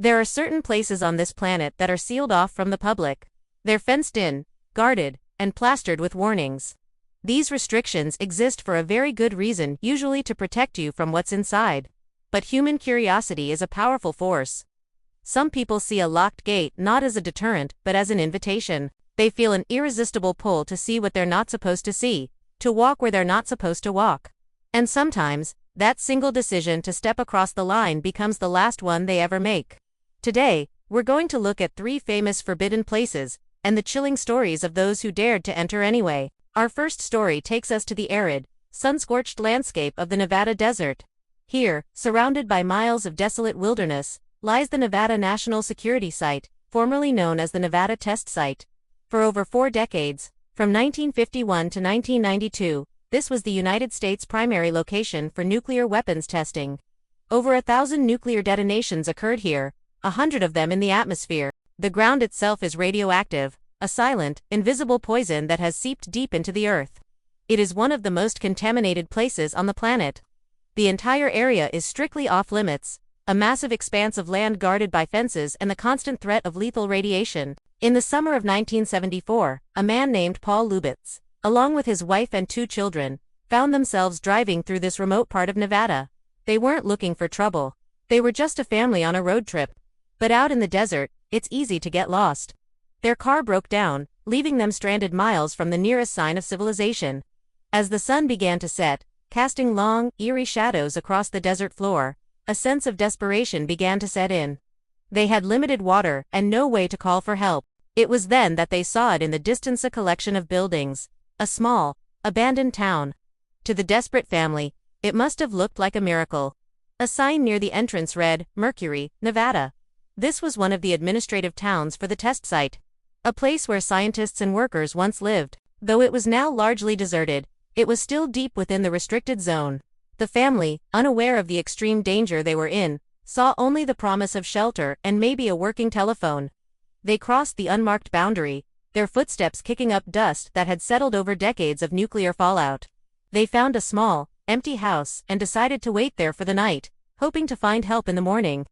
There are certain places on this planet that are sealed off from the public. They're fenced in, guarded, and plastered with warnings. These restrictions exist for a very good reason, usually to protect you from what's inside. But human curiosity is a powerful force. Some people see a locked gate not as a deterrent, but as an invitation. They feel an irresistible pull to see what they're not supposed to see, to walk where they're not supposed to walk. And sometimes, that single decision to step across the line becomes the last one they ever make. Today, we're going to look at 3 famous forbidden places, and the chilling stories of those who dared to enter anyway. Our first story takes us to the arid, sun-scorched landscape of the Nevada desert. Here, surrounded by miles of desolate wilderness, lies the Nevada National Security Site, formerly known as the Nevada Test Site. For over 4 decades, from 1951 to 1992, this was the United States' primary location for nuclear weapons testing. Over 1,000 nuclear detonations occurred here, 100 of them in the atmosphere. The ground itself is radioactive, a silent, invisible poison that has seeped deep into the earth. It is one of the most contaminated places on the planet. The entire area is strictly off-limits, a massive expanse of land guarded by fences and the constant threat of lethal radiation. In the summer of 1974, a man named Paul Lubitz, along with his wife and 2 children, found themselves driving through this remote part of Nevada. They weren't looking for trouble. They were just a family on a road trip. But out in the desert, it's easy to get lost. Their car broke down, leaving them stranded miles from the nearest sign of civilization. As the sun began to set, casting long, eerie shadows across the desert floor, a sense of desperation began to set in. They had limited water and no way to call for help. It was then that they saw it in the distance, a collection of buildings, a small, abandoned town. To the desperate family, it must have looked like a miracle. A sign near the entrance read, "Mercury, Nevada." This was one of the administrative towns for the test site, a place where scientists and workers once lived. Though it was now largely deserted, it was still deep within the restricted zone. The family, unaware of the extreme danger they were in, saw only the promise of shelter and maybe a working telephone. They crossed the unmarked boundary, their footsteps kicking up dust that had settled over decades of nuclear fallout. They found a small, empty house and decided to wait there for the night, hoping to find help in the morning.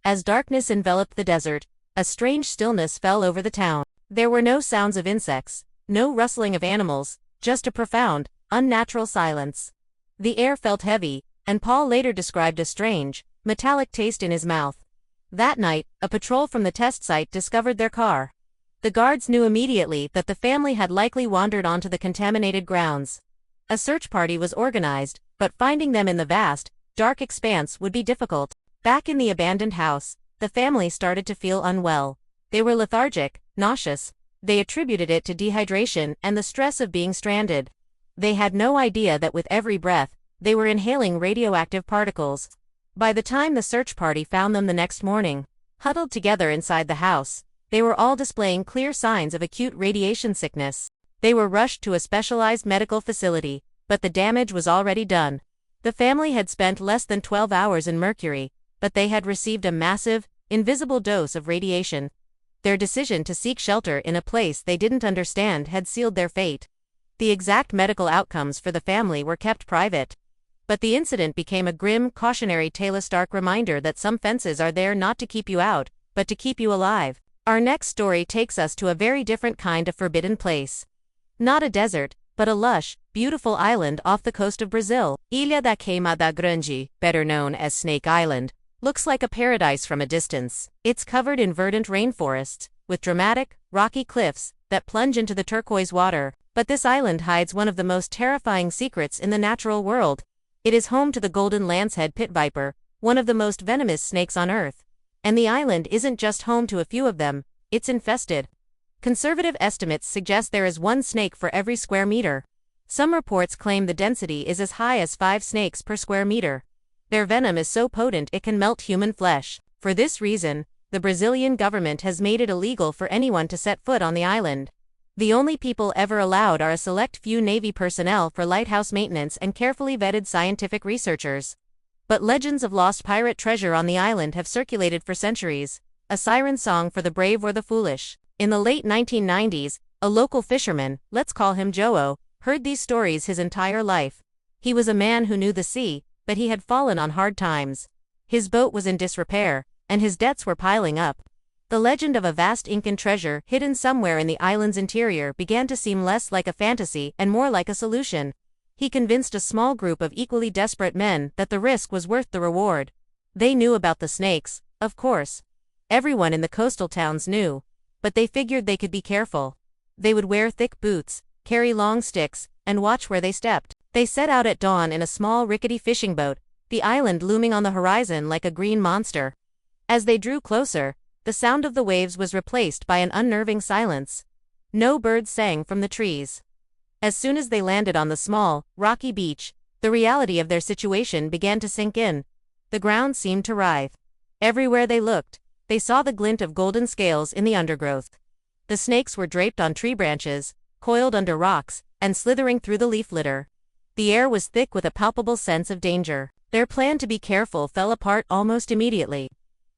As darkness enveloped the desert, a strange stillness fell over the town. There were no sounds of insects, no rustling of animals, just a profound, unnatural silence. The air felt heavy, and Paul later described a strange, metallic taste in his mouth. That night, a patrol from the test site discovered their car. The guards knew immediately that the family had likely wandered onto the contaminated grounds. A search party was organized, but finding them in the vast, dark expanse would be difficult. Back in the abandoned house, the family started to feel unwell. They were lethargic, nauseous. They attributed it to dehydration and the stress of being stranded. They had no idea that with every breath, they were inhaling radioactive particles. By the time the search party found them the next morning, huddled together inside the house, they were all displaying clear signs of acute radiation sickness. They were rushed to a specialized medical facility, but the damage was already done. The family had spent less than 12 hours in Mercury, but they had received a massive, invisible dose of radiation. Their decision to seek shelter in a place they didn't understand had sealed their fate. The exact medical outcomes for the family were kept private. But the incident became a grim, cautionary tale, a stark reminder that some fences are there not to keep you out, but to keep you alive. Our next story takes us to a very different kind of forbidden place. Not a desert, but a lush, beautiful island off the coast of Brazil. Ilha da Queimada Grande, better known as Snake Island, looks like a paradise from a distance. It's covered in verdant rainforests, with dramatic, rocky cliffs that plunge into the turquoise water. But this island hides one of the most terrifying secrets in the natural world. It is home to the golden lancehead pit viper, one of the most venomous snakes on Earth. And the island isn't just home to a few of them, it's infested. Conservative estimates suggest there is 1 snake for every square meter. Some reports claim the density is as high as 5 snakes per square meter. Their venom is so potent it can melt human flesh. For this reason, the Brazilian government has made it illegal for anyone to set foot on the island. The only people ever allowed are a select few Navy personnel for lighthouse maintenance and carefully vetted scientific researchers. But legends of lost pirate treasure on the island have circulated for centuries, a siren song for the brave or the foolish. In the late 1990s, a local fisherman, let's call him Joe, heard these stories his entire life. He was a man who knew the sea, but he had fallen on hard times. His boat was in disrepair, and his debts were piling up. The legend of a vast Incan treasure hidden somewhere in the island's interior began to seem less like a fantasy and more like a solution. He convinced a small group of equally desperate men that the risk was worth the reward. They knew about the snakes, of course. Everyone in the coastal towns knew. But they figured they could be careful. They would wear thick boots, carry long sticks, and watch where they stepped. They set out at dawn in a small rickety fishing boat, the island looming on the horizon like a green monster. As they drew closer, the sound of the waves was replaced by an unnerving silence. No birds sang from the trees. As soon as they landed on the small, rocky beach, the reality of their situation began to sink in. The ground seemed to writhe. Everywhere they looked, they saw the glint of golden scales in the undergrowth. The snakes were draped on tree branches, coiled under rocks, and slithering through the leaf litter. The air was thick with a palpable sense of danger. Their plan to be careful fell apart almost immediately.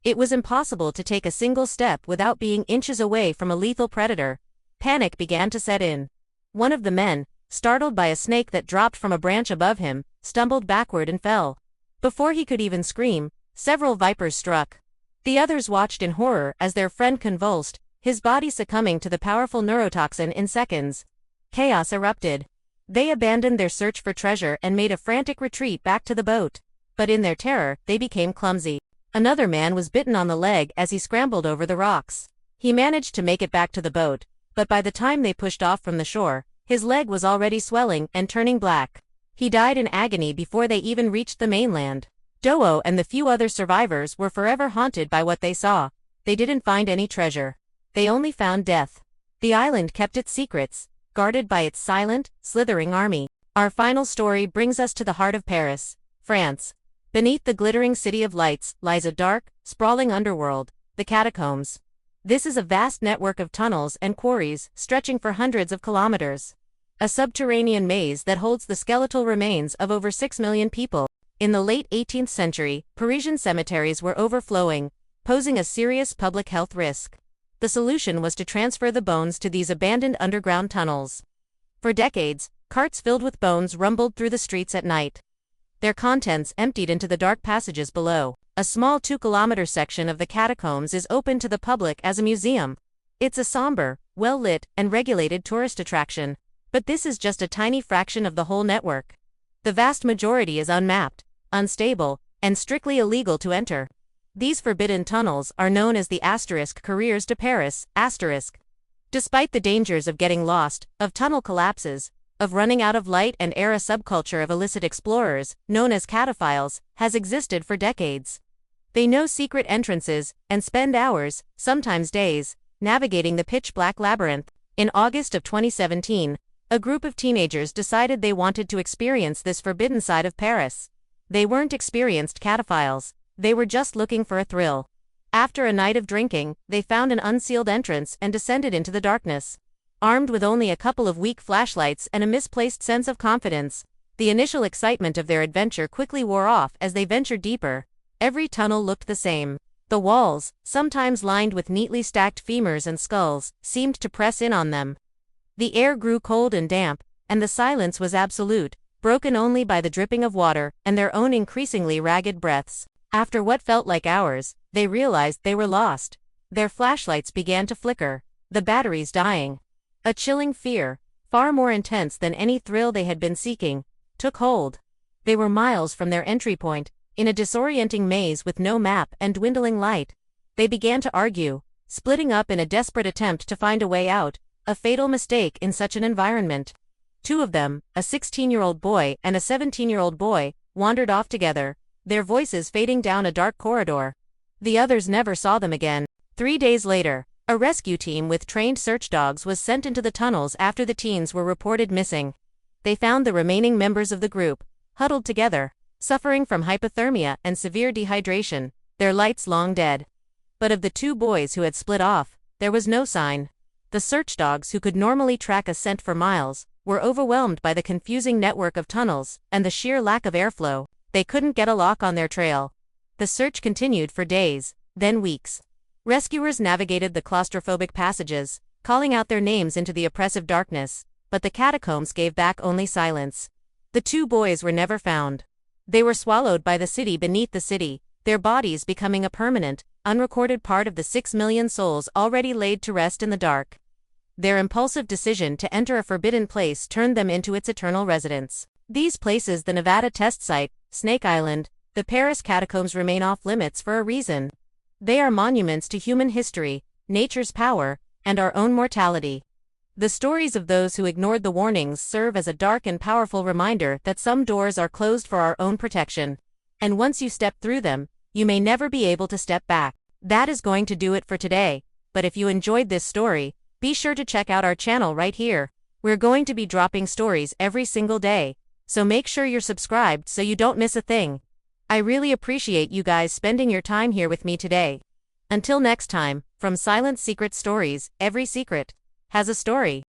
It was impossible to take a single step without being inches away from a lethal predator. Panic began to set in. One of the men, startled by a snake that dropped from a branch above him, stumbled backward and fell. Before he could even scream, several vipers struck. The others watched in horror as their friend convulsed, his body succumbing to the powerful neurotoxin in seconds. Chaos erupted. They abandoned their search for treasure and made a frantic retreat back to the boat. But in their terror, they became clumsy. Another man was bitten on the leg as he scrambled over the rocks. He managed to make it back to the boat, but by the time they pushed off from the shore, his leg was already swelling and turning black. He died in agony before they even reached the mainland. Doe and the few other survivors were forever haunted by what they saw. They didn't find any treasure. They only found death. The island kept its secrets, guarded by its silent, slithering army. Our final story brings us to the heart of Paris, France. Beneath the glittering city of lights lies a dark, sprawling underworld, the catacombs. This is a vast network of tunnels and quarries stretching for hundreds of kilometers. A subterranean maze that holds the skeletal remains of over 6 million people. In the late 18th century, Parisian cemeteries were overflowing, posing a serious public health risk. The solution was to transfer the bones to these abandoned underground tunnels. For decades, carts filled with bones rumbled through the streets at night. Their contents emptied into the dark passages below. A small 2-kilometer section of the catacombs is open to the public as a museum. It's a somber, well-lit, and regulated tourist attraction. But this is just a tiny fraction of the whole network. The vast majority is unmapped, unstable, and strictly illegal to enter. These forbidden tunnels are known as the Courriers de Paris, Despite the dangers of getting lost, of tunnel collapses, of running out of light and air, a subculture of illicit explorers, known as cataphiles, has existed for decades. They know secret entrances, and spend hours, sometimes days, navigating the pitch-black labyrinth. In August of 2017, a group of teenagers decided they wanted to experience this forbidden side of Paris. They weren't experienced cataphiles, they were just looking for a thrill. After a night of drinking, they found an unsealed entrance and descended into the darkness. Armed with only a couple of weak flashlights and a misplaced sense of confidence, the initial excitement of their adventure quickly wore off as they ventured deeper. Every tunnel looked the same. The walls, sometimes lined with neatly stacked femurs and skulls, seemed to press in on them. The air grew cold and damp, and the silence was absolute, broken only by the dripping of water and their own increasingly ragged breaths. After what felt like hours, they realized they were lost. Their flashlights began to flicker, the batteries dying. A chilling fear, far more intense than any thrill they had been seeking, took hold. They were miles from their entry point, in a disorienting maze with no map and dwindling light. They began to argue, splitting up in a desperate attempt to find a way out, a fatal mistake in such an environment. Two of them, a 16-year-old boy and a 17-year-old boy, wandered off together, their voices fading down a dark corridor. The others never saw them again. 3 days later, a rescue team with trained search dogs was sent into the tunnels after the teens were reported missing. They found the remaining members of the group, huddled together, suffering from hypothermia and severe dehydration, their lights long dead. But of the 2 boys who had split off, there was no sign. The search dogs, who could normally track a scent for miles, were overwhelmed by the confusing network of tunnels and the sheer lack of airflow. They couldn't get a lock on their trail. The search continued for days, then weeks. Rescuers navigated the claustrophobic passages, calling out their names into the oppressive darkness, but the catacombs gave back only silence. The 2 boys were never found. They were swallowed by the city beneath the city, their bodies becoming a permanent, unrecorded part of the 6 million souls already laid to rest in the dark. Their impulsive decision to enter a forbidden place turned them into its eternal residents. These places, the Nevada test site, Snake Island, the Paris catacombs, remain off limits for a reason. They are monuments to human history, nature's power, and our own mortality. The stories of those who ignored the warnings serve as a dark and powerful reminder that some doors are closed for our own protection. And once you step through them, you may never be able to step back. That is going to do it for today, but if you enjoyed this story, be sure to check out our channel right here. We're going to be dropping stories every single day, so make sure you're subscribed so you don't miss a thing. I really appreciate you guys spending your time here with me today. Until next time, from Silent Secret Stories, every secret has a story.